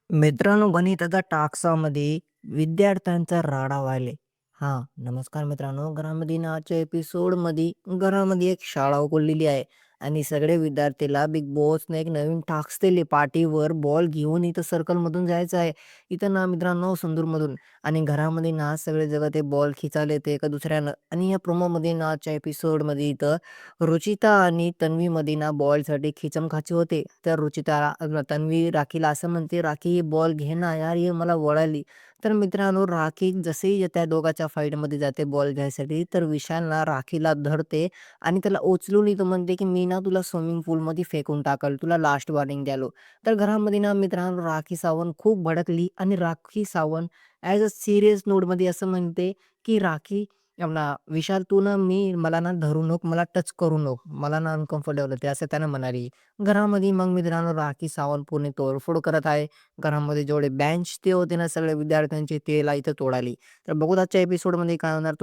मित्रांनो, गणिताच्या टाकसामध्ये विद्यार्थ्यांचा राडा व्हायले. हां, नमस्कार मित्रांनो. घरामध्ये ना आजच्या एपिसोडमध्ये घरामध्ये एक शाळा उघडलेली आहे आणि सगळे विद्यार्थ्याला बिग बॉसने एक नवीन टास्क दिले. पाठीवर बॉल घेऊन इथं सर्कलमधून जायचं आहे. इथं ना मित्रांनो संदूरमधून आणि घरामध्ये ना सगळे जगह ते बॉल खिचायला येते एका दुसऱ्यानं आणि या प्रोमोमध्ये ना आजच्या एपिसोडमध्ये इथं रुचिता आणि तन्वीमध्ये ना बॉलसाठी खिचमखाची होते. तर तन्वी राखीला असं म्हणते, "राखी बॉल घे ना यार, ही मला वळाली." तर मित्रांनो राखी जशी त्या दोघांच्या फाईटमध्ये जाते बॉल घ्यायसाठी, तर विशाल ना राखीला धरते आणि त्याला उचलून इथं म्हणते, की "मी ना तुला स्विमिंग पूलमध्ये फेकून टाकल, तुला लास्ट वॉर्निंग द्यालो." तर घरामध्ये ना मित्रांनो राखी सावंत खूप भडकली आणि Rakhi Sawant as a serious नोटमध्ये असं म्हणते, की "राखी विशाल तू ना मला ना धरू नको, मला टच करू नको. मला ना अनकम्फर्टेबल होते." असं त्यानं म्हणाली. घरामध्ये मग मित्रांनो राखी सावंत पूर्ण तोडफोड करत आहे. घरामध्ये जेवढे बेंच ते होते ना सगळ्या विद्यार्थ्यांचे, त्याला इथं तोडाली. तर बघू आजच्या एपिसोडमध्ये काय होणार.